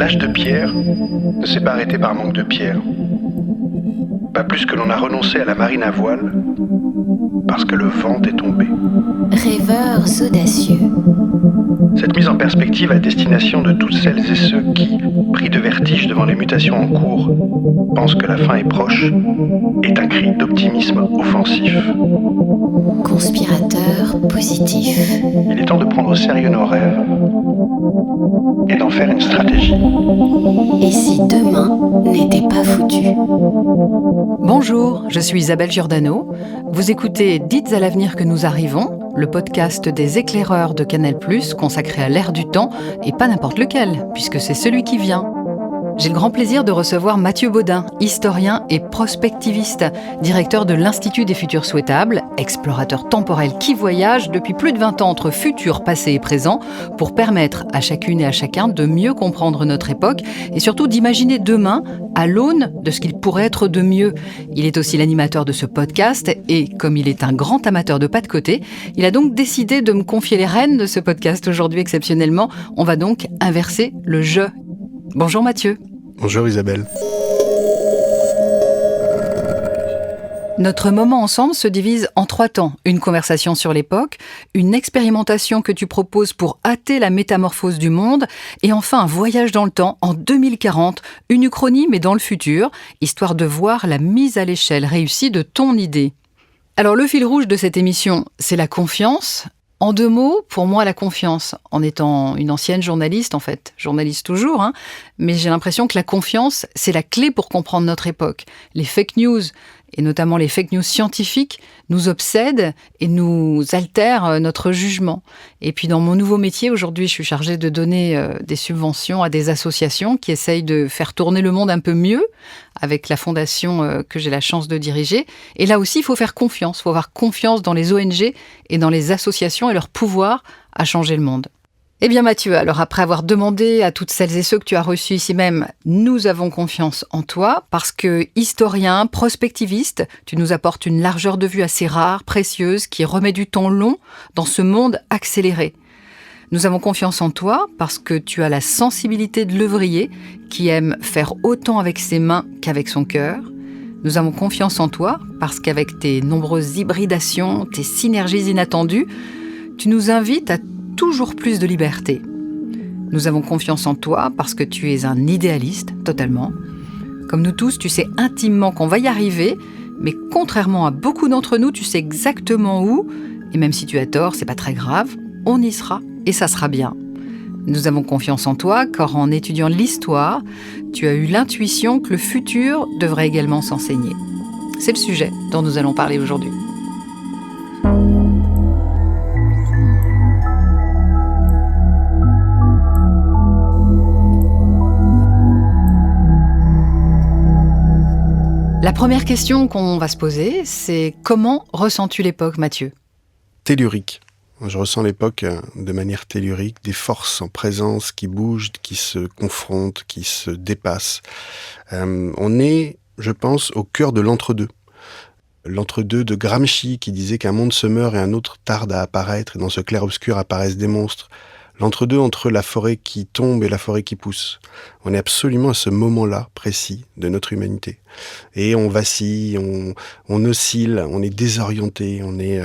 l'âge de pierre ne s'est pas arrêté par manque de pierre. Pas plus que l'on a renoncé à la marine à voile parce que le vent est tombé. Rêveurs audacieux. Cette mise en perspective à destination de toutes celles et ceux qui, pris de vertige devant les mutations en cours, pensent que la fin est proche, est un cri d'optimisme offensif. Conspirateur positif. Il est temps de prendre au sérieux nos rêves et d'en faire une stratégie. Et si demain n'était pas foutu? Bonjour, je suis Isabelle Giordano. Vous écoutez Dites à l'avenir que nous arrivons, le podcast des éclaireurs de Canal+, consacré à l'ère du temps, et pas n'importe lequel, puisque c'est celui qui vient. J'ai le grand plaisir de recevoir Mathieu Baudin, historien et prospectiviste, directeur de l'Institut des futurs souhaitables, explorateur temporel qui voyage depuis plus de 20 ans entre futur, passé et présent, pour permettre à chacune et à chacun de mieux comprendre notre époque et surtout d'imaginer demain à l'aune de ce qu'il pourrait être de mieux. Il est aussi l'animateur de ce podcast et, comme il est un grand amateur de pas de côté, il a donc décidé de me confier les rênes de ce podcast aujourd'hui exceptionnellement. On va donc inverser le jeu. Bonjour Mathieu. Bonjour Isabelle. Notre moment ensemble se divise en 3 temps. Une conversation sur l'époque, une expérimentation que tu proposes pour hâter la métamorphose du monde, et enfin un voyage dans le temps en 2040, une uchronie mais dans le futur, histoire de voir la mise à l'échelle réussie de ton idée. Alors le fil rouge de cette émission, c'est la confiance. En 2 mots, pour moi, la confiance, en étant une ancienne journaliste, en fait, journaliste toujours, mais j'ai l'impression que la confiance, c'est la clé pour comprendre notre époque. Les fake news, et notamment les fake news scientifiques, nous obsèdent et nous altèrent notre jugement. Et puis dans mon nouveau métier, aujourd'hui, je suis chargée de donner des subventions à des associations qui essayent de faire tourner le monde un peu mieux, avec la fondation que j'ai la chance de diriger. Et là aussi, il faut faire confiance. Il faut avoir confiance dans les ONG et dans les associations et leur pouvoir à changer le monde. Eh bien Mathieu, alors après avoir demandé à toutes celles et ceux que tu as reçus ici même, nous avons confiance en toi parce que historien, prospectiviste, tu nous apportes une largeur de vue assez rare, précieuse, qui remet du temps long dans ce monde accéléré. Nous avons confiance en toi parce que tu as la sensibilité de l'œuvrier qui aime faire autant avec ses mains qu'avec son cœur. Nous avons confiance en toi parce qu'avec tes nombreuses hybridations, tes synergies inattendues, tu nous invites à toujours plus de liberté. Nous avons confiance en toi parce que tu es un idéaliste, totalement. Comme nous tous, tu sais intimement qu'on va y arriver, mais contrairement à beaucoup d'entre nous, tu sais exactement où, et même si tu as tort, c'est pas très grave, on y sera, et ça sera bien. Nous avons confiance en toi, car en étudiant l'histoire, tu as eu l'intuition que le futur devrait également s'enseigner. C'est le sujet dont nous allons parler aujourd'hui. La première question qu'on va se poser, c'est comment ressens-tu l'époque, Mathieu ? Tellurique. Je ressens l'époque de manière tellurique, des forces en présence qui bougent, qui se confrontent, qui se dépassent. On est, je pense, au cœur de l'entre-deux. L'entre-deux de Gramsci qui disait qu'un monde se meurt et un autre tarde à apparaître, et dans ce clair-obscur apparaissent des monstres. L'entre-deux entre la forêt qui tombe et la forêt qui pousse. On est absolument à ce moment-là précis de notre humanité. Et on vacille, on oscille, on est désorienté, on est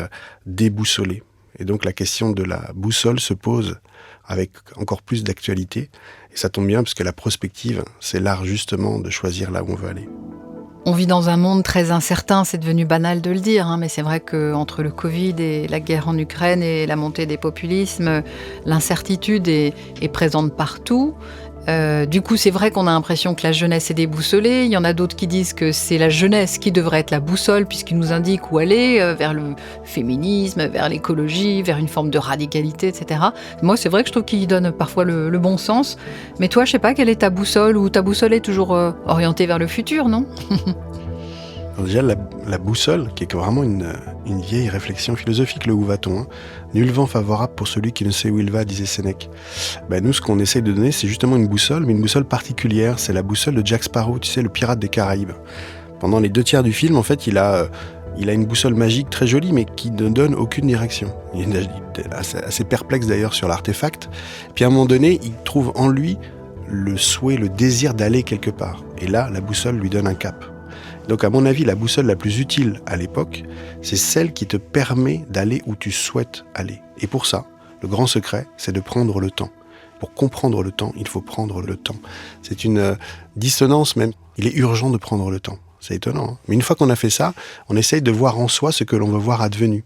déboussolé. Et donc la question de la boussole se pose avec encore plus d'actualité. Et ça tombe bien parce que la prospective, c'est l'art justement de choisir là où on veut aller. On vit dans un monde très incertain, c'est devenu banal de le dire, mais c'est vrai qu'entre le Covid et la guerre en Ukraine et la montée des populismes, l'incertitude est présente partout. Du coup, c'est vrai qu'on a l'impression que la jeunesse est déboussolée. Il y en a d'autres qui disent que c'est la jeunesse qui devrait être la boussole puisqu'il nous indique où aller, vers le féminisme, vers l'écologie, vers une forme de radicalité, etc. Moi, c'est vrai que je trouve qu'il donne parfois le bon sens. Mais toi, je sais pas, quelle est ta boussole, ou ta boussole est toujours orientée vers le futur, non ? Alors déjà, la boussole, qui est vraiment une vieille réflexion philosophique, le où va-t-on ? Nul vent favorable pour celui qui ne sait où il va, disait Sénèque. Nous, ce qu'on essaye de donner, c'est justement une boussole, mais une boussole particulière. C'est la boussole de Jack Sparrow, tu sais, le pirate des Caraïbes. Pendant les 2 tiers du film, en fait, il a une boussole magique très jolie, mais qui ne donne aucune direction. Il est assez perplexe d'ailleurs sur l'artefact. Puis à un moment donné, il trouve en lui le souhait, le désir d'aller quelque part. Et là, la boussole lui donne un cap. Donc à mon avis, la boussole la plus utile à l'époque, c'est celle qui te permet d'aller où tu souhaites aller. Et pour ça, le grand secret, c'est de prendre le temps. Pour comprendre le temps, il faut prendre le temps. C'est une dissonance même. Il est urgent de prendre le temps. C'est étonnant, hein. Mais une fois qu'on a fait ça, on essaye de voir en soi ce que l'on veut voir advenu.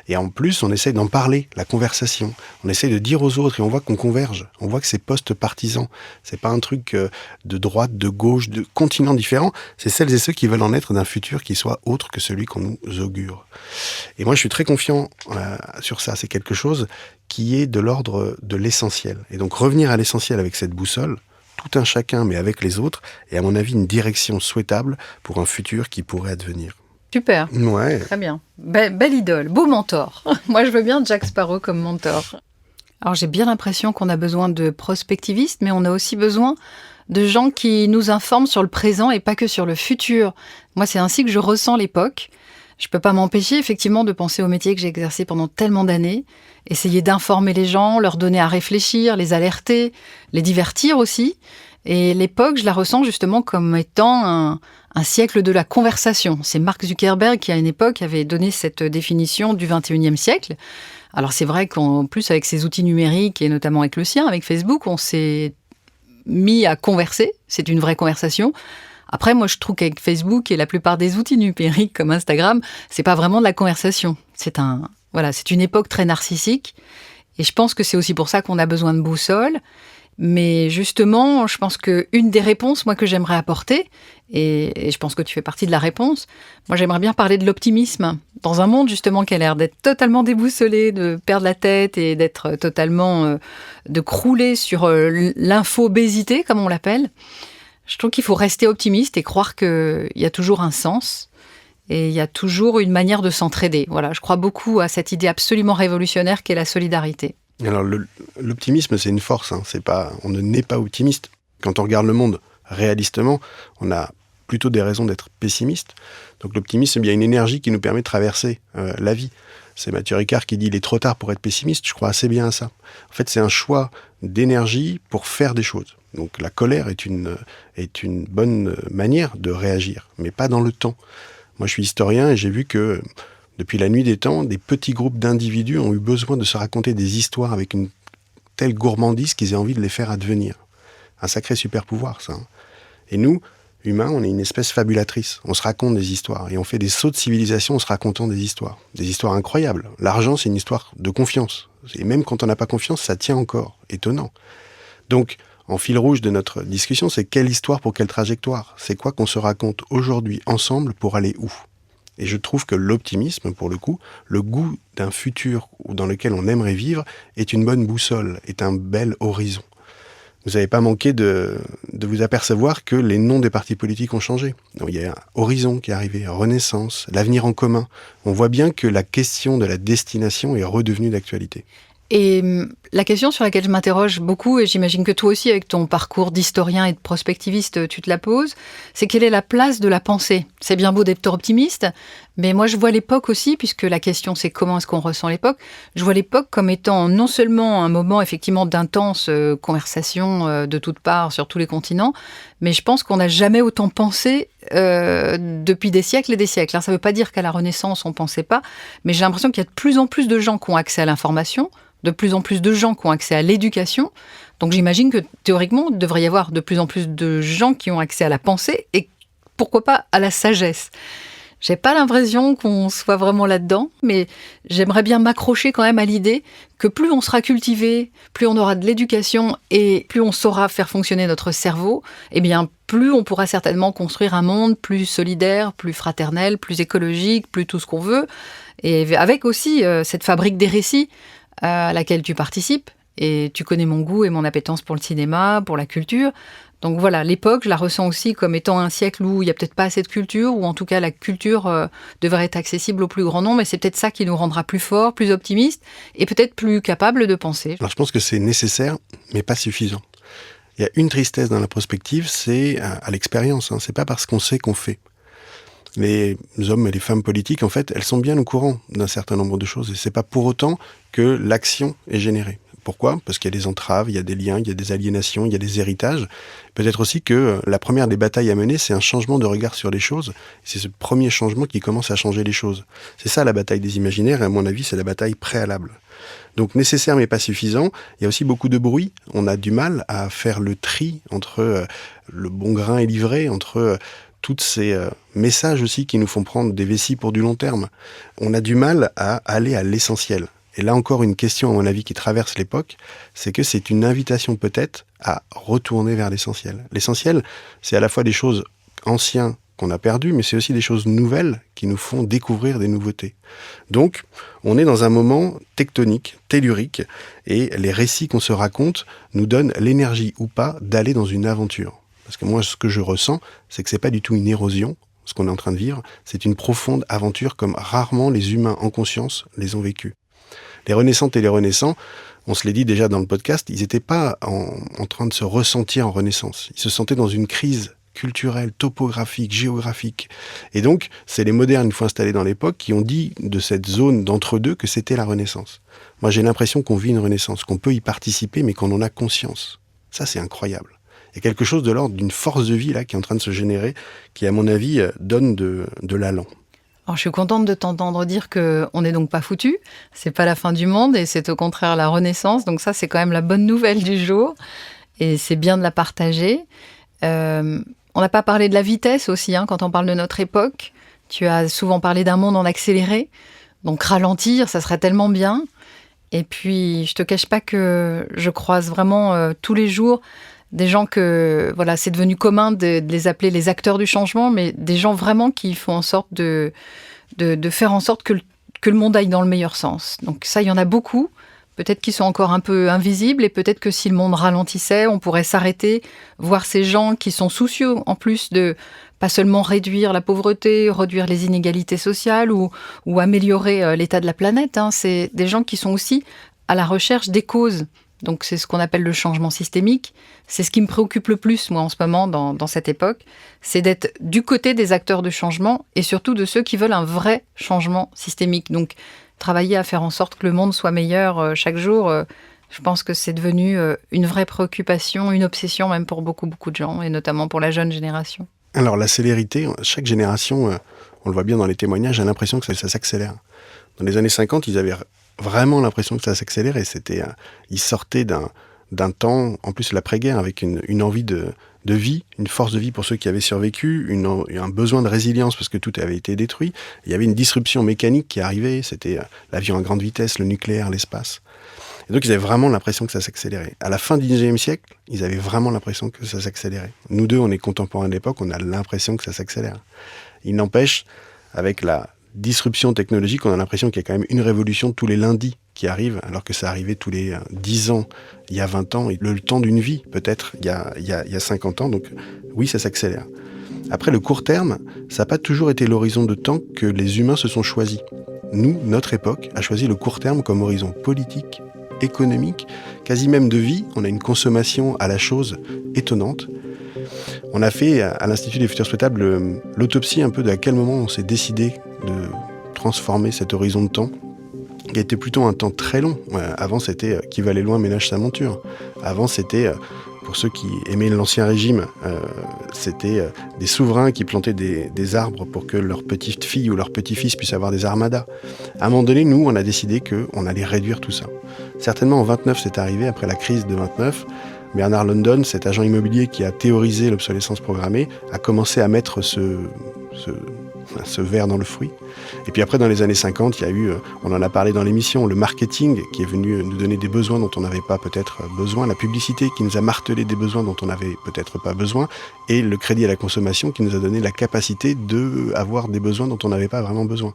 Et en plus, on essaye d'en parler, la conversation. On essaye de dire aux autres et on voit qu'on converge. On voit que c'est post-partisan. C'est pas un truc de droite, de gauche, de continents différents. C'est celles et ceux qui veulent en être d'un futur qui soit autre que celui qu'on nous augure. Et moi, je suis très confiant sur ça. C'est quelque chose qui est de l'ordre de l'essentiel. Et donc, revenir à l'essentiel avec cette boussole, tout un chacun, mais avec les autres, est à mon avis une direction souhaitable pour un futur qui pourrait advenir. Super. Ouais. Très bien. Belle idole, beau mentor. Moi, je veux bien Jack Sparrow comme mentor. Alors, j'ai bien l'impression qu'on a besoin de prospectivistes, mais on a aussi besoin de gens qui nous informent sur le présent et pas que sur le futur. Moi, c'est ainsi que je ressens l'époque. Je peux pas m'empêcher, effectivement, de penser au métier que j'ai exercé pendant tellement d'années. Essayer d'informer les gens, leur donner à réfléchir, les alerter, les divertir aussi. Et l'époque, je la ressens justement comme étant un siècle de la conversation. C'est Mark Zuckerberg qui, à une époque, avait donné cette définition du 21e siècle. Alors c'est vrai qu'en plus, avec ces outils numériques, et notamment avec le sien, avec Facebook, on s'est mis à converser. C'est une vraie conversation. Après, moi, je trouve qu'avec Facebook et la plupart des outils numériques comme Instagram, c'est pas vraiment de la conversation. C'est une époque très narcissique. Et je pense que c'est aussi pour ça qu'on a besoin de boussole. Mais justement, je pense qu'une des réponses, moi, que j'aimerais apporter, et je pense que tu fais partie de la réponse, moi, j'aimerais bien parler de l'optimisme. Dans un monde, justement, qui a l'air d'être totalement déboussolé, de perdre la tête et d'être totalement... de crouler sur l'infobésité, comme on l'appelle. Je trouve qu'il faut rester optimiste et croire qu'il y a toujours un sens et il y a toujours une manière de s'entraider. Voilà, je crois beaucoup à cette idée absolument révolutionnaire qu'est la solidarité. Alors l'optimisme, c'est une force, hein. On ne naît pas optimiste. Quand on regarde le monde réalistement, on a plutôt des raisons d'être pessimiste. Donc l'optimisme, c'est bien une énergie qui nous permet de traverser la vie. C'est Mathieu Ricard qui dit « il est trop tard pour être pessimiste ». Je crois assez bien à ça. En fait, c'est un choix d'énergie pour faire des choses. Donc la colère est une bonne manière de réagir, mais pas dans le temps. Moi, je suis historien et j'ai vu que depuis la nuit des temps, des petits groupes d'individus ont eu besoin de se raconter des histoires avec une telle gourmandise qu'ils aient envie de les faire advenir. Un sacré super pouvoir, ça. Et nous, humains, on est une espèce fabulatrice. On se raconte des histoires et on fait des sauts de civilisation en se racontant des histoires. Des histoires incroyables. L'argent, c'est une histoire de confiance. Et même quand on n'a pas confiance, ça tient encore. Étonnant. Donc, en fil rouge de notre discussion, c'est quelle histoire pour quelle trajectoire ? C'est quoi qu'on se raconte aujourd'hui ensemble pour aller où ? Et je trouve que l'optimisme, pour le coup, le goût d'un futur dans lequel on aimerait vivre, est une bonne boussole, est un bel horizon. Vous n'avez pas manqué de vous apercevoir que les noms des partis politiques ont changé. Donc, il y a un Horizon qui est arrivé, Renaissance, l'Avenir en commun. On voit bien que la question de la destination est redevenue d'actualité. Et la question sur laquelle je m'interroge beaucoup, et j'imagine que toi aussi, avec ton parcours d'historien et de prospectiviste, tu te la poses, c'est quelle est la place de la pensée ? C'est bien beau d'être optimiste, mais moi je vois l'époque aussi, puisque la question c'est comment est-ce qu'on ressent l'époque, je vois l'époque comme étant non seulement un moment effectivement d'intense conversation de toutes parts sur tous les continents, mais je pense qu'on n'a jamais autant pensé depuis des siècles et des siècles. Alors, ça ne veut pas dire qu'à la Renaissance on ne pensait pas, mais j'ai l'impression qu'il y a de plus en plus de gens qui ont accès à l'information, de plus en plus de gens qui ont accès à l'éducation. Donc j'imagine que théoriquement, il devrait y avoir de plus en plus de gens qui ont accès à la pensée et pourquoi pas à la sagesse. J'ai pas l'impression qu'on soit vraiment là-dedans, mais j'aimerais bien m'accrocher quand même à l'idée que plus on sera cultivé, plus on aura de l'éducation et plus on saura faire fonctionner notre cerveau, eh bien plus on pourra certainement construire un monde plus solidaire, plus fraternel, plus écologique, plus tout ce qu'on veut, et avec aussi cette fabrique des récits à laquelle tu participes, et tu connais mon goût et mon appétence pour le cinéma, pour la culture. Donc voilà, l'époque, je la ressens aussi comme étant un siècle où il n'y a peut-être pas assez de culture, ou en tout cas la culture devrait être accessible au plus grand nombre, et c'est peut-être ça qui nous rendra plus forts, plus optimistes, et peut-être plus capables de penser. Alors je pense que c'est nécessaire, mais pas suffisant. Il y a une tristesse dans la prospective, c'est à l'expérience, hein. C'est pas parce qu'on sait qu'on fait. Les hommes et les femmes politiques, en fait, elles sont bien au courant d'un certain nombre de choses, et c'est pas pour autant que l'action est générée. Pourquoi ? Parce qu'il y a des entraves, il y a des liens, il y a des aliénations, il y a des héritages. Peut-être aussi que la première des batailles à mener, c'est un changement de regard sur les choses. C'est ce premier changement qui commence à changer les choses. C'est ça la bataille des imaginaires, et à mon avis, c'est la bataille préalable. Donc nécessaire mais pas suffisant. Il y a aussi beaucoup de bruit. On a du mal à faire le tri entre le bon grain et l'ivraie, entre tous ces messages aussi qui nous font prendre des vessies pour du long terme. On a du mal à aller à l'essentiel. Et là encore, une question, à mon avis, qui traverse l'époque, c'est que c'est une invitation peut-être à retourner vers l'essentiel. L'essentiel, c'est à la fois des choses anciennes qu'on a perdues, mais c'est aussi des choses nouvelles qui nous font découvrir des nouveautés. Donc, on est dans un moment tectonique, tellurique, et les récits qu'on se raconte nous donnent l'énergie ou pas d'aller dans une aventure. Parce que moi, ce que je ressens, c'est que c'est pas du tout une érosion, ce qu'on est en train de vivre, c'est une profonde aventure comme rarement les humains en conscience les ont vécues. Les renaissantes et les renaissants, on se l'est dit déjà dans le podcast, ils n'étaient pas en train de se ressentir en renaissance. Ils se sentaient dans une crise culturelle, topographique, géographique. Et donc, c'est les modernes, une fois installés dans l'époque, qui ont dit de cette zone d'entre-deux que c'était la renaissance. Moi, j'ai l'impression qu'on vit une renaissance, qu'on peut y participer, mais qu'on en a conscience. Ça, c'est incroyable. Il y a quelque chose de l'ordre d'une force de vie là qui est en train de se générer, qui, à mon avis, donne de l'allant. Alors, je suis contente de t'entendre dire qu'on n'est donc pas foutu, c'est pas la fin du monde et c'est au contraire la renaissance. Donc ça, c'est quand même la bonne nouvelle du jour et c'est bien de la partager. On n'a pas parlé de la vitesse aussi, quand on parle de notre époque. Tu as souvent parlé d'un monde en accéléré, donc ralentir, ça serait tellement bien. Et puis, je te cache pas que je croise vraiment tous les jours des gens que, voilà, c'est devenu commun de les appeler les acteurs du changement, mais des gens vraiment qui font en sorte de faire en sorte que le monde aille dans le meilleur sens. Donc ça, il y en a beaucoup. Peut-être qu'ils sont encore un peu invisibles et peut-être que si le monde ralentissait, on pourrait s'arrêter, voir ces gens qui sont soucieux en plus de pas seulement réduire la pauvreté, réduire les inégalités sociales ou améliorer l'état de la planète. C'est des gens qui sont aussi à la recherche des causes. Donc c'est ce qu'on appelle le changement systémique. C'est ce qui me préoccupe le plus, moi, en ce moment, dans cette époque. C'est d'être du côté des acteurs de changement et surtout de ceux qui veulent un vrai changement systémique. Donc travailler à faire en sorte que le monde soit meilleur chaque jour, je pense que c'est devenu une vraie préoccupation, une obsession même pour beaucoup, beaucoup de gens, et notamment pour la jeune génération. Alors la célérité, chaque génération, on le voit bien dans les témoignages, a l'impression que ça s'accélère. Dans les années 50, ils avaient vraiment l'impression que ça s'accélérait. Ils sortaient d'un temps, en plus l'après-guerre, avec une envie de vie, une force de vie pour ceux qui avaient survécu, un besoin de résilience parce que tout avait été détruit. Il y avait une disruption mécanique qui arrivait, c'était l'avion à grande vitesse, le nucléaire, l'espace. Et donc ils avaient vraiment l'impression que ça s'accélérait. À la fin du XIXe siècle, ils avaient vraiment l'impression que ça s'accélérait. Nous deux, on est contemporains de l'époque, on a l'impression que ça s'accélère. Il n'empêche, avec la disruption technologique, on a l'impression qu'il y a quand même une révolution tous les lundis qui arrive, alors que ça arrivait tous les 10 ans, il y a 20 ans, le temps d'une vie, peut-être, il y a 50 ans. Donc oui, ça s'accélère. Après, le court terme, ça n'a pas toujours été l'horizon de temps que les humains se sont choisis. Nous, notre époque, a choisi le court terme comme horizon politique, économique, quasi même de vie. On a une consommation à la chose étonnante. On a fait, à l'Institut des Futurs Souhaitables, l'autopsie un peu de à quel moment on s'est décidé de transformer cet horizon de temps, qui était plutôt un temps très long. Avant, c'était qui va aller loin ménage sa monture. Avant, c'était, pour ceux qui aimaient l'ancien régime, c'était des souverains qui plantaient des arbres pour que leur petite fille ou leur petit-fils puissent avoir des armadas. À un moment donné, nous, on a décidé qu'on allait réduire tout ça. Certainement, en 29, c'est arrivé, après la crise de 29, Bernard London, cet agent immobilier qui a théorisé l'obsolescence programmée, a commencé à mettre ce verre dans le fruit. Et puis après, dans les années 50, il y a eu, on en a parlé dans l'émission, le marketing qui est venu nous donner des besoins dont on n'avait pas peut-être besoin, la publicité qui nous a martelé des besoins dont on n'avait peut-être pas besoin, et le crédit à la consommation qui nous a donné la capacité d'avoir des besoins dont on n'avait pas vraiment besoin.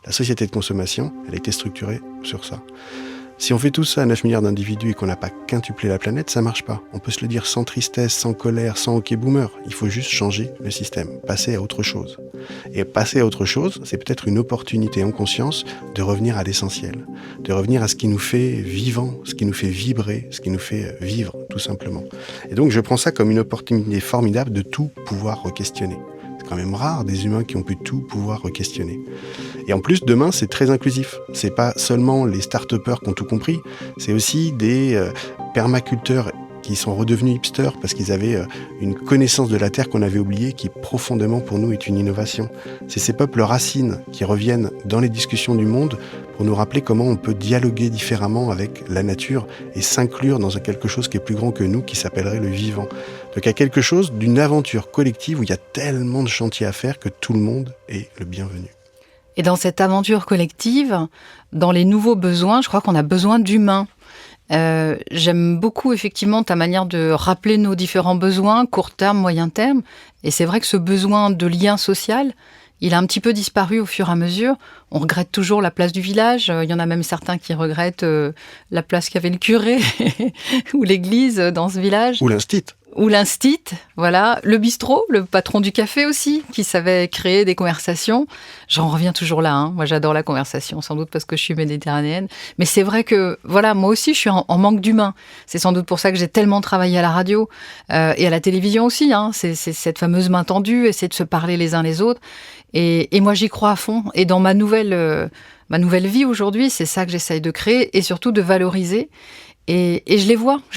La société de consommation, elle a été structurée sur ça. Si on fait tout ça à 9 milliards d'individus et qu'on n'a pas quintuplé la planète, ça marche pas. On peut se le dire sans tristesse, sans colère, sans hockey boomer. Il faut juste changer le système, passer à autre chose. Et passer à autre chose, c'est peut-être une opportunité en conscience de revenir à l'essentiel, de revenir à ce qui nous fait vivant, ce qui nous fait vibrer, ce qui nous fait vivre, tout simplement. Et donc je prends ça comme une opportunité formidable de tout pouvoir re-questionner. Parce quand même rare, des humains qui ont pu tout pouvoir questionner. Et en plus, demain, c'est très inclusif. C'est pas seulement les start-upers qui ont tout compris, c'est aussi des permaculteurs qui sont redevenus hipsters parce qu'ils avaient une connaissance de la Terre qu'on avait oubliée, qui profondément pour nous est une innovation. C'est ces peuples racines qui reviennent dans les discussions du monde pour nous rappeler comment on peut dialoguer différemment avec la nature et s'inclure dans quelque chose qui est plus grand que nous, qui s'appellerait le vivant. Donc il y a quelque chose d'une aventure collective où il y a tellement de chantiers à faire que tout le monde est le bienvenu. Et dans cette aventure collective, dans les nouveaux besoins, je crois qu'on a besoin d'humains. J'aime beaucoup effectivement ta manière de rappeler nos différents besoins, court terme, moyen terme. Et c'est vrai que ce besoin de lien social, il a un petit peu disparu au fur et à mesure. On regrette toujours la place du village. Il y en a même certains qui regrettent la place qu'avait le curé ou l'église dans ce village. Ou l'instit. Ou l'instit, voilà. Le bistrot, le patron du café aussi, qui savait créer des conversations. J'en reviens toujours là, hein. Moi, j'adore la conversation, sans doute parce que je suis méditerranéenne. Mais c'est vrai que, voilà, moi aussi, je suis en manque d'humain. C'est sans doute pour ça que j'ai tellement travaillé à la radio et à la télévision aussi, hein. C'est cette fameuse main tendue, essayer de se parler les uns les autres. Et moi, j'y crois à fond. Et dans ma nouvelle vie aujourd'hui, c'est ça que j'essaye de créer et surtout de valoriser. Et je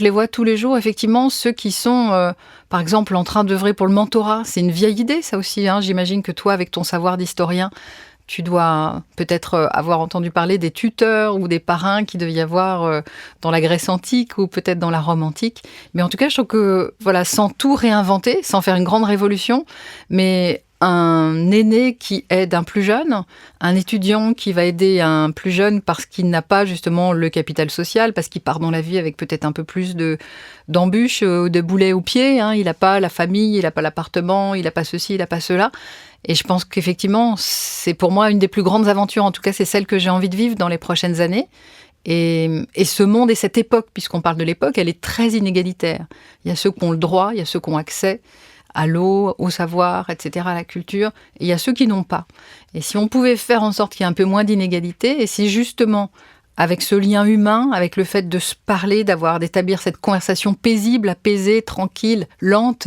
les vois tous les jours, effectivement, ceux qui sont, par exemple, en train d'œuvrer pour le mentorat. C'est une vieille idée, ça aussi, hein. J'imagine que toi, avec ton savoir d'historien, tu dois peut-être avoir entendu parler des tuteurs ou des parrains qu'il devait y avoir dans la Grèce antique ou peut-être dans la Rome antique. Mais en tout cas, je trouve que, voilà, sans tout réinventer, sans faire une grande révolution, mais un aîné qui aide un plus jeune, un étudiant qui va aider un plus jeune parce qu'il n'a pas justement le capital social, parce qu'il part dans la vie avec peut-être un peu plus d'embûches, de boulets aux pieds, hein. Il n'a pas la famille, il n'a pas l'appartement, il n'a pas ceci, il n'a pas cela. Et je pense qu'effectivement, c'est pour moi une des plus grandes aventures, en tout cas c'est celle que j'ai envie de vivre dans les prochaines années. Et ce monde et cette époque, puisqu'on parle de l'époque, elle est très inégalitaire. Il y a ceux qui ont le droit, il y a ceux qui ont accès à l'eau, au savoir, etc., à la culture, et il y a ceux qui n'ont pas. Et si on pouvait faire en sorte qu'il y ait un peu moins d'inégalité, et si justement, avec ce lien humain, avec le fait de se parler, d'établir cette conversation paisible, apaisée, tranquille, lente,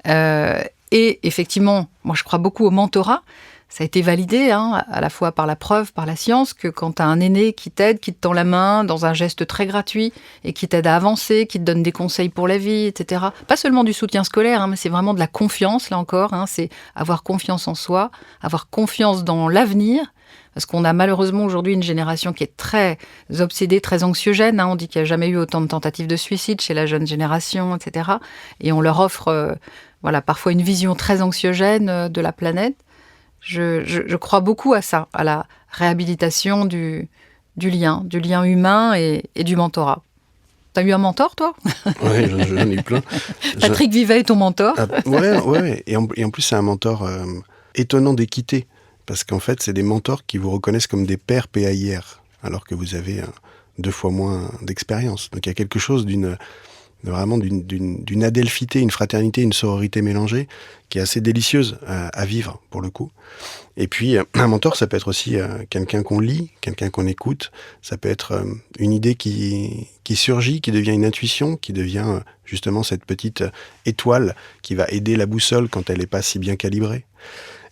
et effectivement, moi je crois beaucoup au mentorat. Ça a été validé, hein, à la fois par la preuve, par la science, que quand tu as un aîné qui t'aide, qui te tend la main dans un geste très gratuit et qui t'aide à avancer, qui te donne des conseils pour la vie, etc. Pas seulement du soutien scolaire, hein, mais c'est vraiment de la confiance, là encore. Hein, c'est avoir confiance en soi, avoir confiance dans l'avenir. Parce qu'on a malheureusement aujourd'hui une génération qui est très obsédée, très anxiogène. Hein. On dit qu'il n'y a jamais eu autant de tentatives de suicide chez la jeune génération, etc. Et on leur offre parfois une vision très anxiogène de la planète. Je crois beaucoup à ça, à la réhabilitation du lien humain et du mentorat. T'as eu un mentor, toi ? Oui, j'en ai eu plein. Patrick Vivet est ton mentor ? Ouais. Et en plus, c'est un mentor étonnant d'équité. Parce qu'en fait, c'est des mentors qui vous reconnaissent comme des pairs PAIR, alors que vous avez 2 fois moins d'expérience. Donc il y a quelque chose d'une adelphité, une fraternité, une sororité mélangée qui est assez délicieuse à vivre, pour le coup. Et puis, un mentor, ça peut être aussi quelqu'un qu'on lit, quelqu'un qu'on écoute. Ça peut être une idée qui surgit, qui devient une intuition, qui devient justement cette petite étoile qui va aider la boussole quand elle n'est pas si bien calibrée.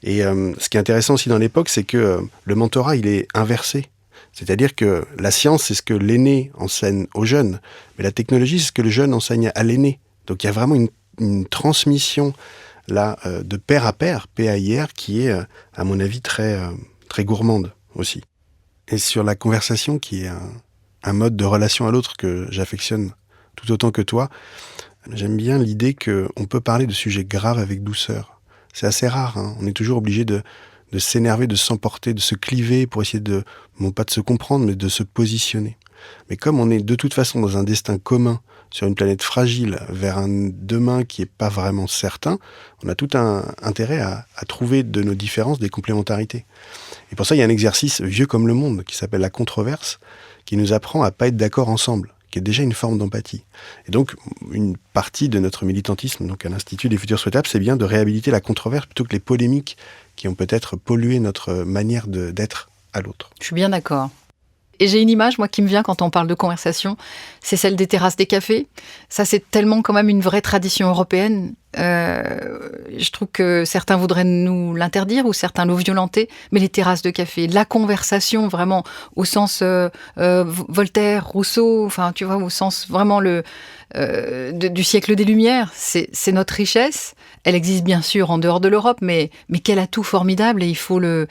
Et ce qui est intéressant aussi dans l'époque, c'est que le mentorat, il est inversé. C'est-à-dire que la science, c'est ce que l'aîné enseigne aux jeunes, mais la technologie, c'est ce que le jeune enseigne à l'aîné. Donc il y a vraiment une transmission là de pair à pair, PAIR, qui est, à mon avis, très, très gourmande aussi. Et sur la conversation, qui est un mode de relation à l'autre que j'affectionne tout autant que toi, j'aime bien l'idée qu'on peut parler de sujets graves avec douceur. C'est assez rare, hein. On est toujours obligé de s'énerver, de s'emporter, de se cliver pour essayer pas de se comprendre, mais de se positionner. Mais comme on est de toute façon dans un destin commun, sur une planète fragile, vers un demain qui n'est pas vraiment certain, on a tout un intérêt à trouver de nos différences des complémentarités. Et pour ça, il y a un exercice vieux comme le monde, qui s'appelle la controverse, qui nous apprend à pas être d'accord ensemble, qui est déjà une forme d'empathie. Et donc, une partie de notre militantisme, donc à l'Institut des Futurs Souhaitables, c'est bien de réhabiliter la controverse plutôt que les polémiques qui ont peut-être pollué notre manière d'être à l'autre. Je suis bien d'accord. Et j'ai une image, moi, qui me vient quand on parle de conversation, c'est celle des terrasses des cafés. Ça, c'est tellement quand même une vraie tradition européenne. Je trouve que certains voudraient nous l'interdire ou certains nous violenter, mais les terrasses de café, la conversation vraiment au sens Voltaire, Rousseau, enfin, tu vois, au sens vraiment du siècle des Lumières, c'est notre richesse. Elle existe bien sûr en dehors de l'Europe, mais quel atout formidable, et il faut le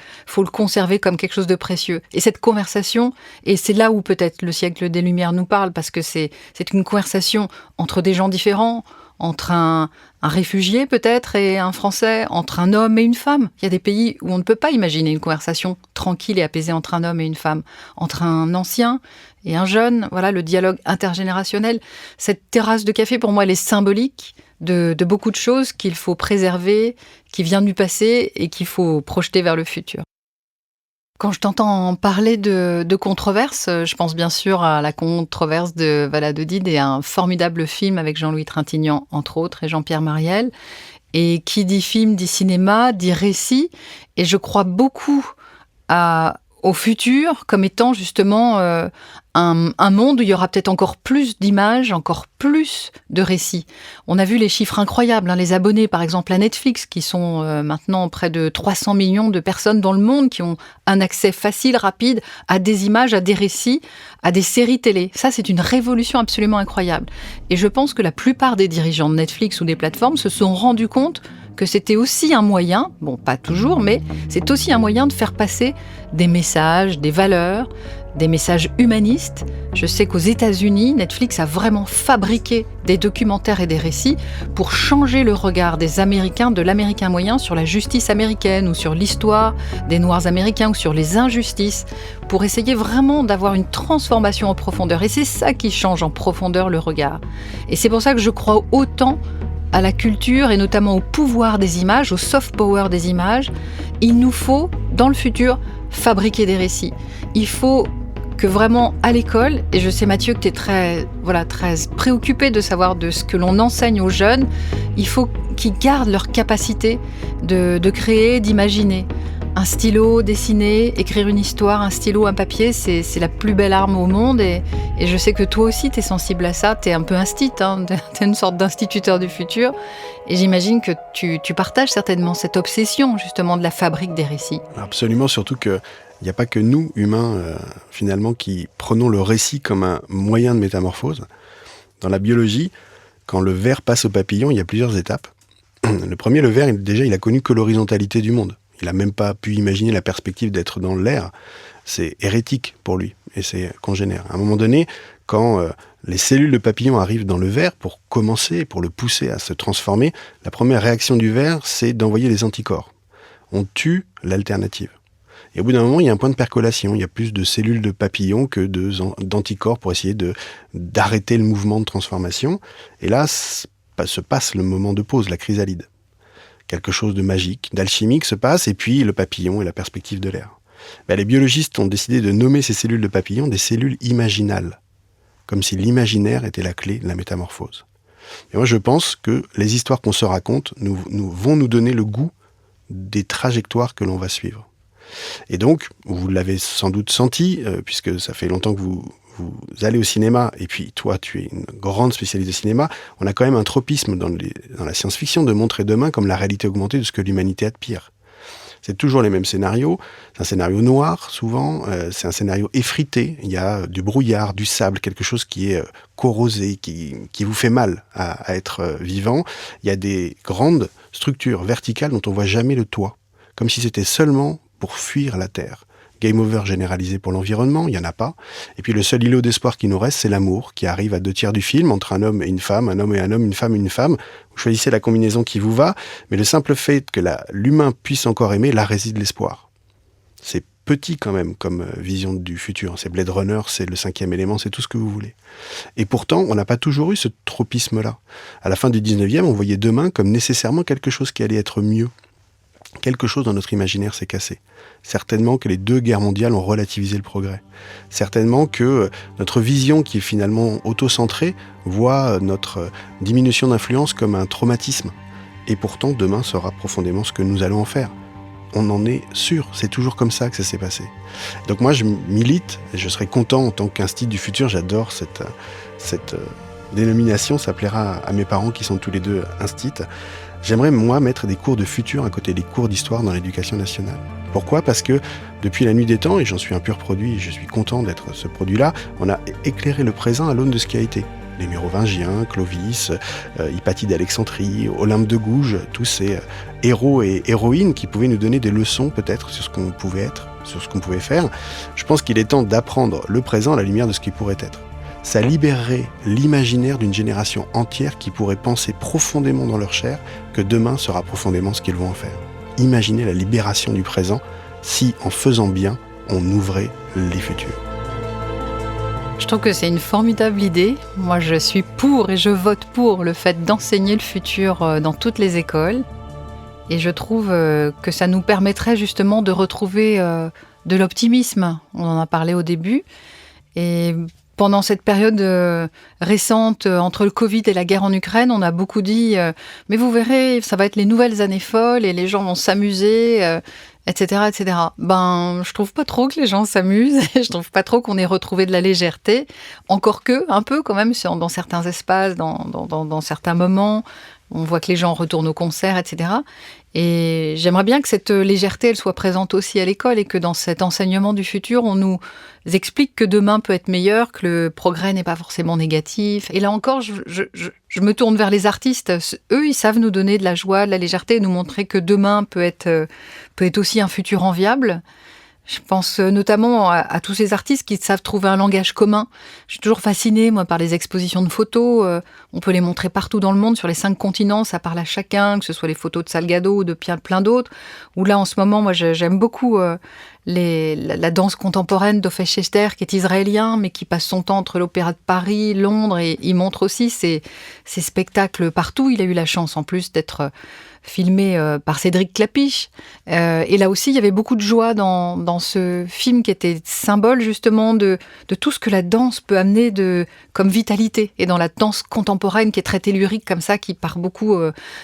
conserver comme quelque chose de précieux. Et cette conversation, et c'est là où peut-être le siècle des Lumières nous parle, parce que c'est une conversation entre des gens différents, entre un réfugié peut-être et un Français, entre un homme et une femme. Il y a des pays où on ne peut pas imaginer une conversation tranquille et apaisée entre un homme et une femme, entre un ancien et un jeune. Voilà, le dialogue intergénérationnel. Cette terrasse de café, pour moi, elle est symbolique de beaucoup de choses qu'il faut préserver, qui vient du passé et qu'il faut projeter vers le futur. Quand je t'entends parler de controverses, je pense bien sûr à la controverse de Valladolid et à un formidable film avec Jean-Louis Trintignant, entre autres, et Jean-Pierre Marielle. Et qui dit film, dit cinéma, dit récit. Et je crois beaucoup au futur comme étant justement un monde où il y aura peut-être encore plus d'images, encore plus de récits. On a vu les chiffres incroyables, les abonnés par exemple à Netflix, qui sont maintenant près de 300 millions de personnes dans le monde qui ont un accès facile, rapide à des images, à des récits, à des séries télé. Ça, c'est une révolution absolument incroyable. Et je pense que la plupart des dirigeants de Netflix ou des plateformes se sont rendus compte que c'était aussi un moyen, bon pas toujours, mais c'est aussi un moyen de faire passer des messages, des valeurs, des messages humanistes. Je sais qu'aux États-Unis, Netflix a vraiment fabriqué des documentaires et des récits pour changer le regard des Américains, de l'Américain moyen, sur la justice américaine ou sur l'histoire des Noirs américains ou sur les injustices, pour essayer vraiment d'avoir une transformation en profondeur. Et c'est ça qui change en profondeur le regard. Et c'est pour ça que je crois autant à la culture et notamment au pouvoir des images, au soft power des images. Il nous faut, dans le futur, fabriquer des récits. Il faut que vraiment à l'école, et je sais Mathieu que tu es très préoccupé de savoir de ce que l'on enseigne aux jeunes, il faut qu'ils gardent leur capacité de créer, d'imaginer. Un stylo, dessiner, écrire une histoire, un stylo, un papier, c'est la plus belle arme au monde. Et je sais que toi aussi, tu es sensible à ça. Tu es un peu tu es une sorte d'instituteur du futur. Et j'imagine que tu partages certainement cette obsession, justement, de la fabrique des récits. Absolument, surtout qu'il n'y a pas que nous, humains, finalement, qui prenons le récit comme un moyen de métamorphose. Dans la biologie, quand le ver passe au papillon, il y a plusieurs étapes. Le premier, le ver, il a connu que l'horizontalité du monde. Il n'a même pas pu imaginer la perspective d'être dans l'air. C'est hérétique pour lui et c'est congénère. À un moment donné, quand les cellules de papillon arrivent dans le ver pour commencer, pour le pousser à se transformer, la première réaction du ver, c'est d'envoyer des anticorps. On tue l'alternative. Et au bout d'un moment, il y a un point de percolation. Il y a plus de cellules de papillon que d'anticorps pour essayer d'arrêter le mouvement de transformation. Et là, se passe le moment de pause, la chrysalide. Quelque chose de magique, d'alchimique se passe, et puis le papillon et la perspective de l'air. Les biologistes ont décidé de nommer ces cellules de papillon des cellules imaginales, comme si l'imaginaire était la clé de la métamorphose. Et moi je pense que les histoires qu'on se raconte vont nous donner le goût des trajectoires que l'on va suivre. Et donc, vous l'avez sans doute senti, puisque ça fait longtemps que vous allez au cinéma, et puis toi, tu es une grande spécialiste de cinéma, on a quand même un tropisme dans la science-fiction de montrer demain comme la réalité augmentée de ce que l'humanité a de pire. C'est toujours les mêmes scénarios, c'est un scénario noir souvent, c'est un scénario effrité, il y a du brouillard, du sable, quelque chose qui est corrosé, qui vous fait mal à être vivant. Il y a des grandes structures verticales dont on voit jamais le toit, comme si c'était seulement pour fuir la Terre. Game over généralisé pour l'environnement, il n'y en a pas. Et puis le seul îlot d'espoir qui nous reste, c'est l'amour, qui arrive à 2/3 du film, entre un homme et une femme, un homme et un homme, une femme et une femme. Vous choisissez la combinaison qui vous va, mais le simple fait que l'humain puisse encore aimer, là réside l'espoir. C'est petit quand même comme vision du futur. C'est Blade Runner, c'est le 5e élément, c'est tout ce que vous voulez. Et pourtant, on n'a pas toujours eu ce tropisme-là. À la fin du 19e, on voyait demain comme nécessairement quelque chose qui allait être mieux. Quelque chose dans notre imaginaire s'est cassé. Certainement que les 2 guerres mondiales ont relativisé le progrès. Certainement que notre vision, qui est finalement auto-centrée, voit notre diminution d'influence comme un traumatisme. Et pourtant, demain sera profondément ce que nous allons en faire. on en est sûr. C'est toujours comme ça que ça s'est passé. Donc moi, je milite, et je serais content en tant qu'Institut du futur, j'adore cette dénomination, ça plaira à mes parents qui sont tous les deux instituts. J'aimerais, moi, mettre des cours de futur à côté des cours d'histoire dans l'éducation nationale. Pourquoi ? Parce que depuis la nuit des temps, et j'en suis un pur produit, et je suis content d'être ce produit-là, on a éclairé le présent à l'aune de ce qui a été. Les Mérovingiens, Clovis, Hypatie d'Alexandrie, Olympe de Gouges, tous ces héros et héroïnes qui pouvaient nous donner des leçons peut-être sur ce qu'on pouvait être, sur ce qu'on pouvait faire. Je pense qu'il est temps d'apprendre le présent à la lumière de ce qui pourrait être. Ça libérerait l'imaginaire d'une génération entière qui pourrait penser profondément dans leur chair que demain sera profondément ce qu'ils vont en faire. Imaginez la libération du présent si, en faisant bien, on ouvrait les futurs. Je trouve que c'est une formidable idée. Moi, je suis pour et je vote pour le fait d'enseigner le futur dans toutes les écoles. Et je trouve que ça nous permettrait justement de retrouver de l'optimisme. On en a parlé au début. Et pendant cette période récente, entre le Covid et la guerre en Ukraine, on a beaucoup dit « Mais vous verrez, ça va être les nouvelles années folles et les gens vont s'amuser, etc. etc. » Je trouve pas trop que les gens s'amusent. Je trouve pas trop qu'on ait retrouvé de la légèreté. Encore que, un peu quand même, dans certains espaces, dans certains moments. On voit que les gens retournent au concert, etc. Et j'aimerais bien que cette légèreté, elle soit présente aussi à l'école et que dans cet enseignement du futur, on nous explique que demain peut être meilleur, que le progrès n'est pas forcément négatif. Et là encore, je me tourne vers les artistes. Eux, ils savent nous donner de la joie, de la légèreté, et nous montrer que demain peut être aussi un futur enviable. Je pense notamment à tous ces artistes qui savent trouver un langage commun. Je suis toujours fascinée, moi, par les expositions de photos. On peut les montrer partout dans le monde, sur les 5 continents, ça parle à chacun, que ce soit les photos de Salgado ou de plein d'autres. Ou là, en ce moment, moi, j'aime beaucoup la danse contemporaine d'Ophé Schechter, qui est israélien, mais qui passe son temps entre l'Opéra de Paris, Londres, et il montre aussi ces spectacles partout. Il a eu la chance, en plus, d'être filmé par Cédric Clapiche. Et là aussi, il y avait beaucoup de joie dans ce film qui était symbole justement de tout ce que la danse peut amener comme vitalité. Et dans la danse contemporaine qui est très tellurique comme ça, qui part beaucoup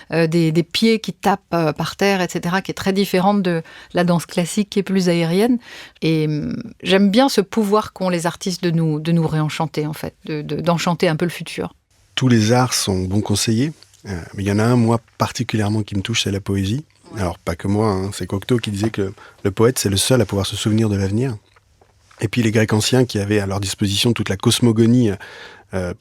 des pieds qui tapent par terre, etc., qui est très différente de la danse classique qui est plus aérienne. Et j'aime bien ce pouvoir qu'ont les artistes de nous réenchanter, en fait, d'enchanter un peu le futur. Tous les arts sont bons conseillers. Mais il y en a un, moi, particulièrement qui me touche, c'est la poésie. Alors, pas que moi, c'est Cocteau qui disait que le poète, c'est le seul à pouvoir se souvenir de l'avenir. Et puis les Grecs anciens qui avaient à leur disposition toute la cosmogonie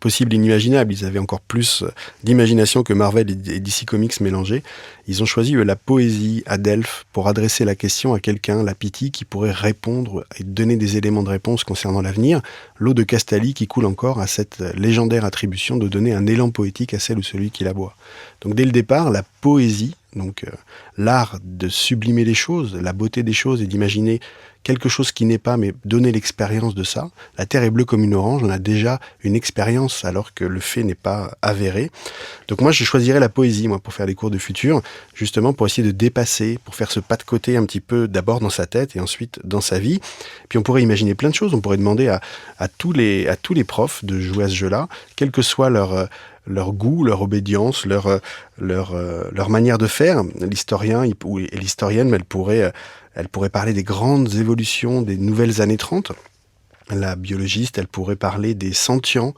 possible et inimaginable. Ils avaient encore plus d'imagination que Marvel et DC Comics mélangés. Ils ont choisi la poésie à Delphes pour adresser la question à quelqu'un, la Pythie, qui pourrait répondre et donner des éléments de réponse concernant l'avenir. L'eau de Castalie qui coule encore à cette légendaire attribution de donner un élan poétique à celle ou celui qui la boit. Donc dès le départ, la poésie, donc l'art de sublimer les choses, la beauté des choses et d'imaginer quelque chose qui n'est pas, mais donner l'expérience de ça. La terre est bleue comme une orange, on a déjà une expérience alors que le fait n'est pas avéré. Donc moi, je choisirais la poésie, moi, pour faire des cours de futur, justement pour essayer de dépasser, pour faire ce pas de côté un petit peu, d'abord dans sa tête et ensuite dans sa vie. Puis on pourrait imaginer plein de choses, on pourrait demander à tous les profs de jouer à ce jeu-là, quel que soit leur goût, leur obédience, leur manière de faire. L'historien et l'historienne, elle pourrait parler des grandes évolutions des nouvelles années 30. La biologiste, elle pourrait parler des sentients,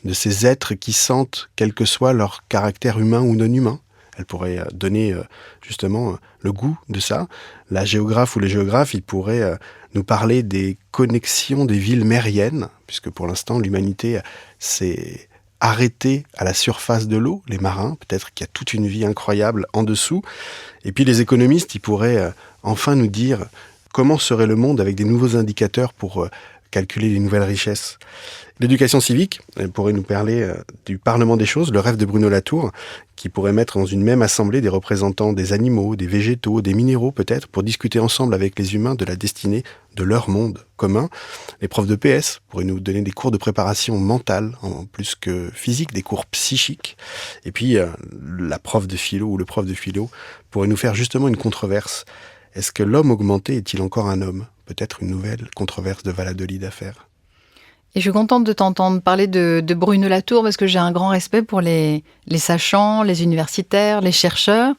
de ces êtres qui sentent, quel que soit leur caractère humain ou non humain. Elle pourrait donner justement le goût de ça. La géographe ou les géographes, ils pourraient nous parler des connexions des villes mériennes, puisque pour l'instant, l'humanité s'est arrêtée à la surface de l'eau, les marins, peut-être qu'il y a toute une vie incroyable en dessous. Et puis les économistes, ils pourraient enfin nous dire comment serait le monde avec des nouveaux indicateurs pour calculer les nouvelles richesses. L'éducation civique, elle pourrait nous parler du Parlement des choses, le rêve de Bruno Latour, qui pourrait mettre dans une même assemblée des représentants des animaux, des végétaux, des minéraux peut-être, pour discuter ensemble avec les humains de la destinée de leur monde commun. Les profs de PS pourraient nous donner des cours de préparation mentale, en plus que physique, des cours psychiques. Et puis la prof de philo ou le prof de philo pourrait nous faire justement une controverse. Est-ce que l'homme augmenté est-il encore un homme ? Peut-être une nouvelle controverse de Valladolid à faire. Et je suis contente de t'entendre parler de Bruno Latour parce que j'ai un grand respect pour les sachants, les universitaires, les chercheurs.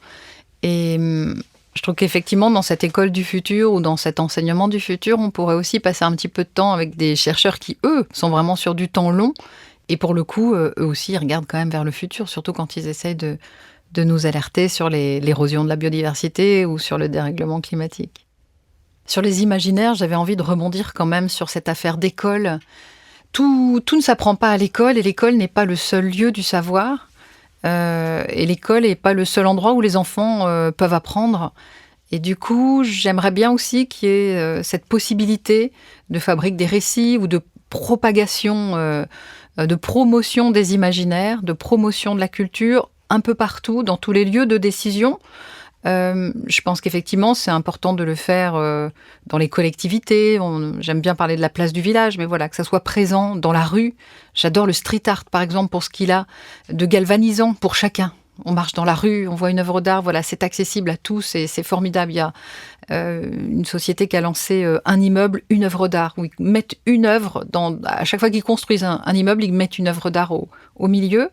Et Je trouve qu'effectivement, dans cette école du futur ou dans cet enseignement du futur, on pourrait aussi passer un petit peu de temps avec des chercheurs qui, eux, sont vraiment sur du temps long. Et pour le coup, eux aussi, ils regardent quand même vers le futur, surtout quand ils essayent de nous alerter sur l'érosion de la biodiversité ou sur le dérèglement climatique. Sur les imaginaires, j'avais envie de rebondir quand même sur cette affaire d'école. Tout ne s'apprend pas à l'école et l'école n'est pas le seul lieu du savoir. Et l'école n'est pas le seul endroit où les enfants peuvent apprendre. Et du coup, j'aimerais bien aussi qu'il y ait cette possibilité de fabrique des récits ou de propagation, de promotion des imaginaires, de promotion de la culture un peu partout, dans tous les lieux de décision. Je pense qu'effectivement, c'est important de le faire dans les collectivités. J'aime bien parler de la place du village, mais voilà, que ça soit présent dans la rue. J'adore le street art, par exemple, pour ce qu'il a de galvanisant pour chacun. On marche dans la rue, on voit une œuvre d'art, voilà, c'est accessible à tous et c'est formidable. Il y a une société qui a lancé un immeuble, une œuvre d'art, où ils mettent une œuvre, à chaque fois qu'ils construisent un immeuble, ils mettent une œuvre d'art au milieu.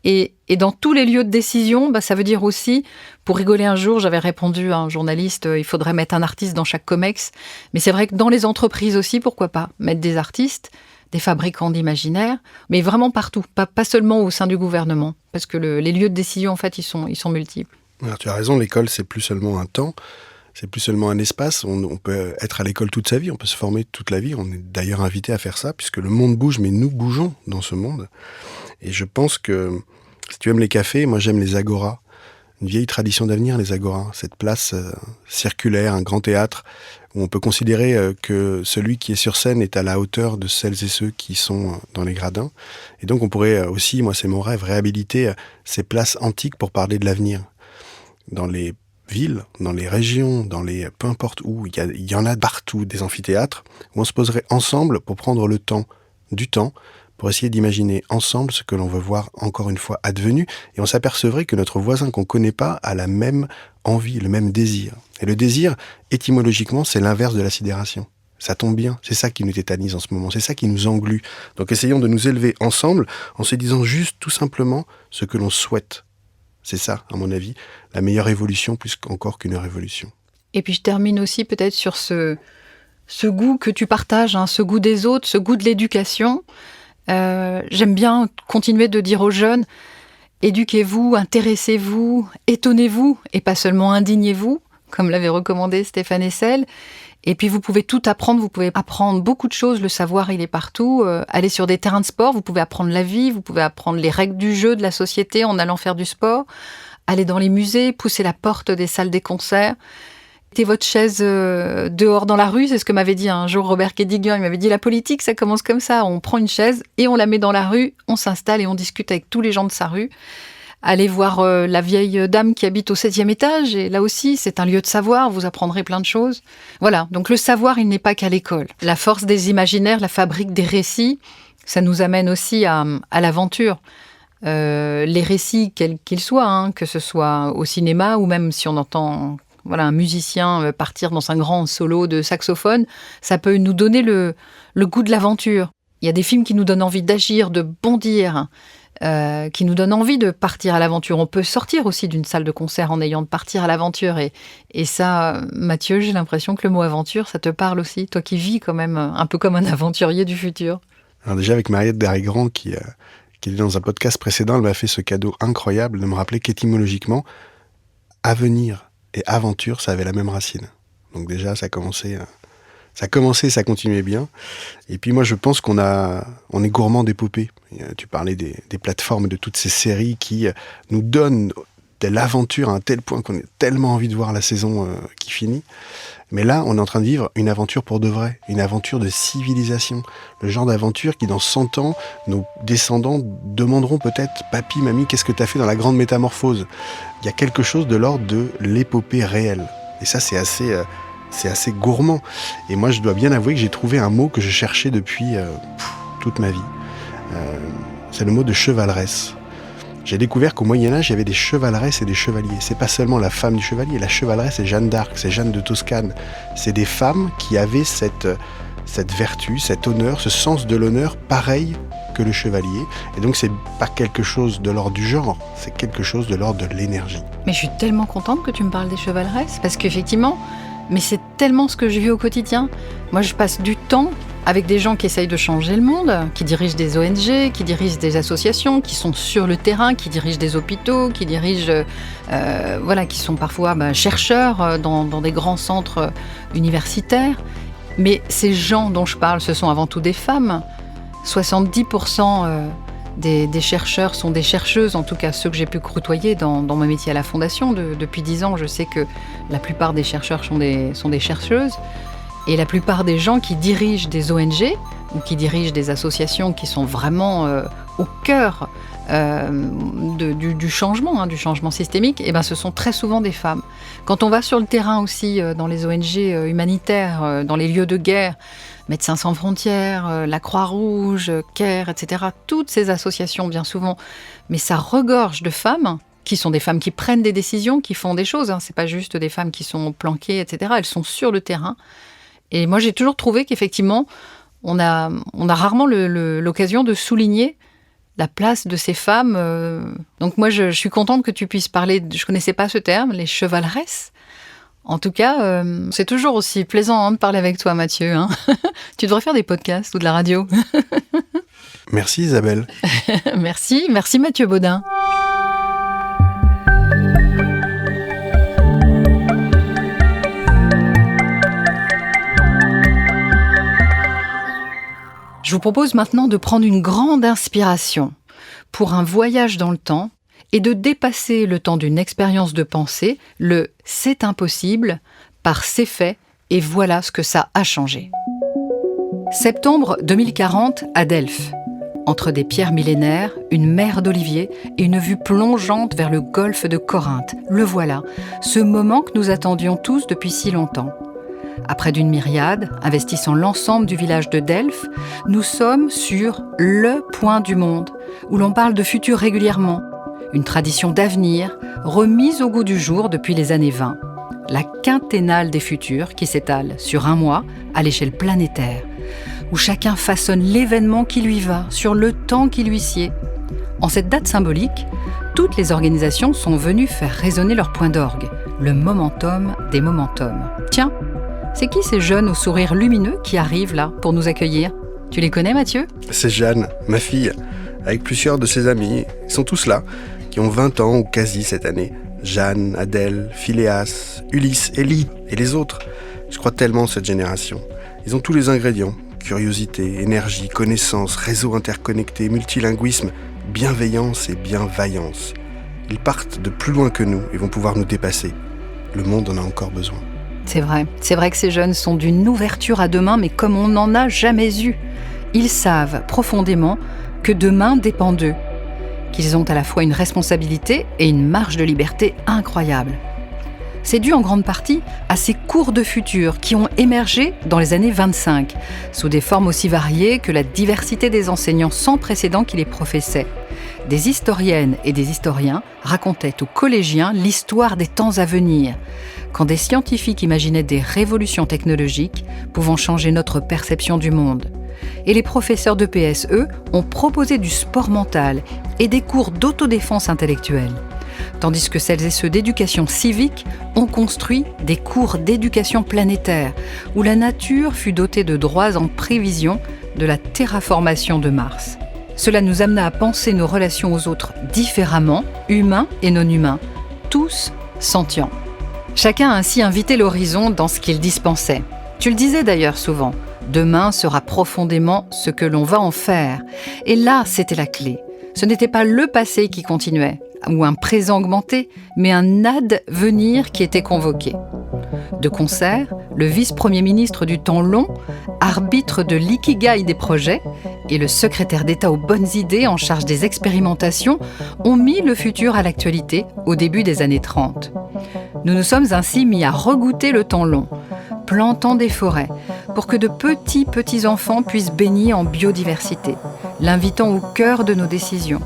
Et dans tous les lieux de décision, ça veut dire aussi, pour rigoler un jour, j'avais répondu à un journaliste, il faudrait mettre un artiste dans chaque COMEX. Mais c'est vrai que dans les entreprises aussi, pourquoi pas, mettre des artistes, des fabricants d'imaginaire, mais vraiment partout, pas seulement au sein du gouvernement. Parce que les lieux de décision, en fait, ils sont multiples. Alors, tu as raison, l'école, c'est plus seulement un temps, c'est plus seulement un espace. On peut être à l'école toute sa vie, on peut se former toute la vie. On est d'ailleurs invité à faire ça, puisque le monde bouge, mais nous bougeons dans ce monde. Et je pense que si tu aimes les cafés, moi j'aime les agoras. Une vieille tradition d'avenir, les agoras. Cette place circulaire, un grand théâtre, où on peut considérer que celui qui est sur scène est à la hauteur de celles et ceux qui sont dans les gradins. Et donc on pourrait aussi, moi c'est mon rêve, réhabiliter ces places antiques pour parler de l'avenir. Dans les villes, dans les régions, peu importe où, il y en a partout des amphithéâtres, où on se poserait ensemble pour prendre le temps, du temps, pour essayer d'imaginer ensemble ce que l'on veut voir encore une fois advenu, et on s'apercevrait que notre voisin qu'on ne connaît pas a la même envie, le même désir. Et le désir, étymologiquement, c'est l'inverse de la sidération. Ça tombe bien, c'est ça qui nous tétanise en ce moment, c'est ça qui nous englue. Donc essayons de nous élever ensemble en se disant juste tout simplement ce que l'on souhaite. C'est ça, à mon avis, la meilleure évolution plus encore qu'une révolution. Et puis je termine aussi peut-être sur ce goût que tu partages, ce goût des autres, ce goût de l'éducation. J'aime bien continuer de dire aux jeunes, éduquez-vous, intéressez-vous, étonnez-vous et pas seulement indignez-vous, comme l'avait recommandé Stéphane Hessel. Et puis vous pouvez tout apprendre, vous pouvez apprendre beaucoup de choses, le savoir il est partout. Aller sur des terrains de sport, vous pouvez apprendre la vie, vous pouvez apprendre les règles du jeu, de la société en allant faire du sport. Aller dans les musées, pousser la porte des salles des concerts. Mettez votre chaise dehors dans la rue, c'est ce que m'avait dit un jour Robert Kedigan. Il m'avait dit la politique, ça commence comme ça. On prend une chaise et on la met dans la rue, on s'installe et on discute avec tous les gens de sa rue. Allez voir la vieille dame qui habite au 7e étage. Et là aussi, c'est un lieu de savoir, vous apprendrez plein de choses. Voilà, donc le savoir, il n'est pas qu'à l'école. La force des imaginaires, la fabrique des récits, ça nous amène aussi à l'aventure. Les récits, quels qu'ils soient, que ce soit au cinéma ou même si on entend un musicien partir dans un grand solo de saxophone, ça peut nous donner le goût de l'aventure. Il y a des films qui nous donnent envie d'agir, de bondir, qui nous donnent envie de partir à l'aventure. On peut sortir aussi d'une salle de concert en ayant de partir à l'aventure. Et ça, Mathieu, j'ai l'impression que le mot aventure, ça te parle aussi. Toi qui vis quand même un peu comme un aventurier du futur. Alors déjà, avec Mariette Darigrand, qui était dans un podcast précédent, elle m'a fait ce cadeau incroyable de me rappeler qu'étymologiquement, avenir et aventure, ça avait la même racine. Donc déjà, ça commençait, ça continuait bien. Et puis moi, je pense qu'on est gourmand d'épopées. Tu parlais des plateformes, de toutes ces séries qui nous donnent de l'aventure à un tel point qu'on a tellement envie de voir la saison qui finit. Mais là, on est en train de vivre une aventure pour de vrai, une aventure de civilisation. Le genre d'aventure qui, dans 100 ans, nos descendants demanderont peut-être « Papy, mamie, qu'est-ce que t'as fait dans la grande métamorphose ?» Il y a quelque chose de l'ordre de l'épopée réelle. Et ça, c'est assez gourmand. Et moi, je dois bien avouer que j'ai trouvé un mot que je cherchais depuis toute ma vie. C'est le mot de chevaleresse. J'ai découvert qu'au Moyen-Âge, il y avait des chevaleresses et des chevaliers. C'est pas seulement la femme du chevalier. La chevaleresse, c'est Jeanne d'Arc, c'est Jeanne de Toscane. C'est des femmes qui avaient cette vertu, cet honneur, ce sens de l'honneur pareil que le chevalier. Et donc c'est pas quelque chose de l'ordre du genre, c'est quelque chose de l'ordre de l'énergie. Mais je suis tellement contente que tu me parles des chevaleresses, parce qu'effectivement, mais c'est tellement ce que je vis au quotidien. Moi, je passe du temps avec des gens qui essayent de changer le monde, qui dirigent des ONG, qui dirigent des associations, qui sont sur le terrain, qui dirigent des hôpitaux, qui dirigent, qui sont parfois chercheurs dans des grands centres universitaires. Mais ces gens dont je parle, ce sont avant tout des femmes. 70% des chercheurs sont des chercheuses, en tout cas ceux que j'ai pu côtoyer dans mon métier à la Fondation. Depuis 10 ans, je sais que la plupart des chercheurs sont des chercheuses. Et la plupart des gens qui dirigent des ONG ou qui dirigent des associations qui sont vraiment au cœur du changement systémique, ce sont très souvent des femmes. Quand on va sur le terrain aussi, dans les ONG humanitaires, dans les lieux de guerre, Médecins sans frontières, la Croix-Rouge, CARE, etc., toutes ces associations bien souvent, mais ça regorge de femmes qui sont des femmes qui prennent des décisions, qui font des choses. C'est pas juste des femmes qui sont planquées, etc. Elles sont sur le terrain. Et moi, j'ai toujours trouvé qu'effectivement, on a rarement l'occasion de souligner la place de ces femmes. Donc moi, je suis contente que tu puisses parler, je connaissais pas ce terme, les chevaleresses. En tout cas, c'est toujours aussi plaisant de parler avec toi, Mathieu. Tu devrais faire des podcasts ou de la radio. Merci Isabelle. Merci Mathieu Baudin. Je vous propose maintenant de prendre une grande inspiration pour un voyage dans le temps et de dépasser le temps d'une expérience de pensée, le « c'est impossible » par « c'est fait » et voilà ce que ça a changé. Septembre 2040 à Delphes. Entre des pierres millénaires, une mer d'oliviers et une vue plongeante vers le golfe de Corinthe. Le voilà, ce moment que nous attendions tous depuis si longtemps. Après d'une myriade, investissant l'ensemble du village de Delphes, nous sommes sur le point du monde, où l'on parle de futur régulièrement. Une tradition d'avenir, remise au goût du jour depuis les années 20. La quinquennale des futurs qui s'étale sur un mois à l'échelle planétaire, où chacun façonne l'événement qui lui va, sur le temps qui lui sied. En cette date symbolique, toutes les organisations sont venues faire résonner leur point d'orgue, le momentum des momentums. Tiens, c'est qui ces jeunes au sourire lumineux qui arrivent là pour nous accueillir ? Tu les connais, Mathieu ? C'est Jeanne, ma fille, avec plusieurs de ses amis. Ils sont tous là, qui ont 20 ans ou quasi cette année. Jeanne, Adèle, Phileas, Ulysse, Ellie et les autres. Je crois tellement en cette génération. Ils ont tous les ingrédients. Curiosité, énergie, connaissance, réseau interconnecté, multilinguisme, bienveillance et bienveillance. Ils partent de plus loin que nous et vont pouvoir nous dépasser. Le monde en a encore besoin. C'est vrai que ces jeunes sont d'une ouverture à demain, mais comme on n'en a jamais eu. Ils savent profondément que demain dépend d'eux, qu'ils ont à la fois une responsabilité et une marge de liberté incroyable. C'est dû en grande partie à ces cours de futur qui ont émergé dans les années 25, sous des formes aussi variées que la diversité des enseignants sans précédent qui les professaient. Des historiennes et des historiens racontaient aux collégiens l'histoire des temps à venir, quand des scientifiques imaginaient des révolutions technologiques pouvant changer notre perception du monde. Et les professeurs de PS, eux, ont proposé du sport mental et des cours d'autodéfense intellectuelle. Tandis que celles et ceux d'éducation civique ont construit des cours d'éducation planétaire, où la nature fut dotée de droits en prévision de la terraformation de Mars. Cela nous amena à penser nos relations aux autres différemment, humains et non humains, tous sentients. Chacun a ainsi invité l'horizon dans ce qu'il dispensait. Tu le disais d'ailleurs souvent, demain sera profondément ce que l'on va en faire. Et là, c'était la clé. Ce n'était pas le passé qui continuait, ou un présent augmenté, mais un advenir qui était convoqué. De concert, le vice-premier ministre du temps long, arbitre de l'ikigai des projets, et le secrétaire d'État aux bonnes idées en charge des expérimentations ont mis le futur à l'actualité au début des années 30. Nous nous sommes ainsi mis à regoûter le temps long, plantant des forêts, pour que de petits enfants puissent baigner en biodiversité, l'invitant au cœur de nos décisions,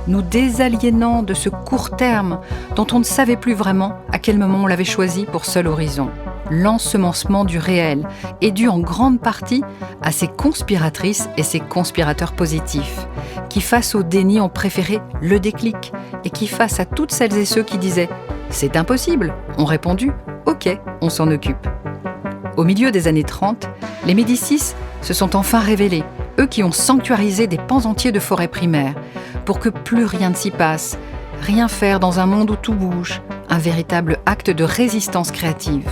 nous désaliénant de ce court terme dont on ne savait plus vraiment à quel moment on l'avait choisi pour seul horizon. l'ensemencement du réel est dû en grande partie à ces conspiratrices et ces conspirateurs positifs, qui face au déni ont préféré le déclic et qui face à toutes celles et ceux qui disaient « c'est impossible », ont répondu « ok, on s'en occupe ». Au milieu des années 30, les Médicis se sont enfin révélés, eux qui ont sanctuarisé des pans entiers de forêts primaires, pour que plus rien ne s'y passe, rien faire dans un monde où tout bouge, un véritable acte de résistance créative.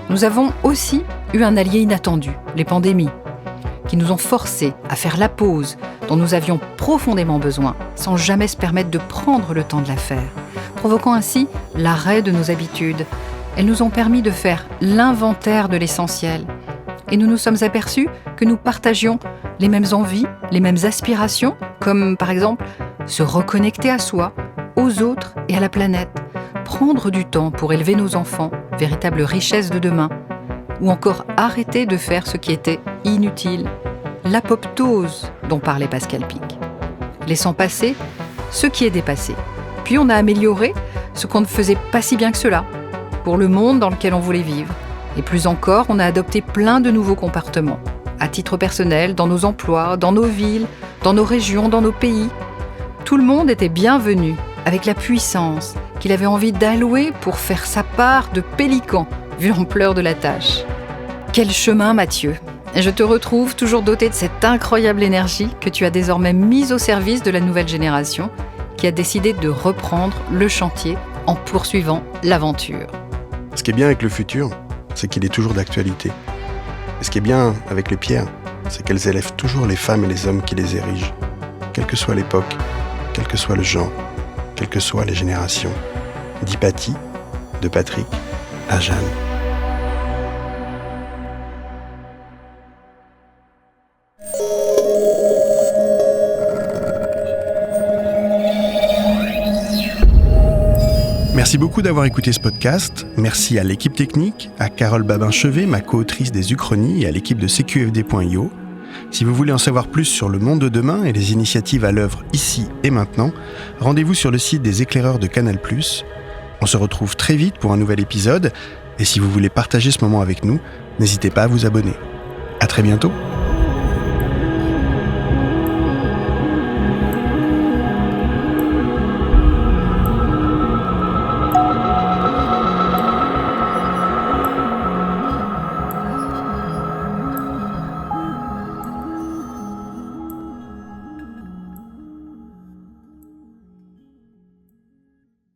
Nous avons aussi eu un allié inattendu, les pandémies, qui nous ont forcés à faire la pause dont nous avions profondément besoin, sans jamais se permettre de prendre le temps de la faire, provoquant ainsi l'arrêt de nos habitudes. Elles nous ont permis de faire l'inventaire de l'essentiel. Et nous nous sommes aperçus que nous partagions les mêmes envies, les mêmes aspirations, comme par exemple se reconnecter à soi, aux autres et à la planète, prendre du temps pour élever nos enfants, véritable richesse de demain, ou encore arrêter de faire ce qui était inutile, l'apoptose dont parlait Pascal Pic, laissant passer ce qui est dépassé. Puis on a amélioré ce qu'on ne faisait pas si bien que cela, pour le monde dans lequel on voulait vivre. Et plus encore, on a adopté plein de nouveaux comportements, à titre personnel, dans nos emplois, dans nos villes, dans nos régions, dans nos pays. Tout le monde était bienvenu, avec la puissance qu'il avait envie d'allouer pour faire sa part de pélican, vu l'ampleur de la tâche. Quel chemin, Mathieu! Et je te retrouve toujours doté de cette incroyable énergie que tu as désormais mise au service de la nouvelle génération, qui a décidé de reprendre le chantier en poursuivant l'aventure. Ce qui est bien avec le futur, c'est qu'il est toujours d'actualité. Et ce qui est bien avec les pierres, c'est qu'elles élèvent toujours les femmes et les hommes qui les érigent, quelle que soit l'époque, quel que soit le genre, quelles que soient les générations. D'Hypatie, de Patrick, à Jeanne. Merci beaucoup d'avoir écouté ce podcast. Merci à l'équipe technique, à Carole Babin-Chevet, ma co-autrice des Uchronies, et à l'équipe de CQFD.io. Si vous voulez en savoir plus sur le monde de demain et les initiatives à l'œuvre ici et maintenant, rendez-vous sur le site des éclaireurs de Canal+. On se retrouve très vite pour un nouvel épisode, et si vous voulez partager ce moment avec nous, n'hésitez pas à vous abonner. À très bientôt.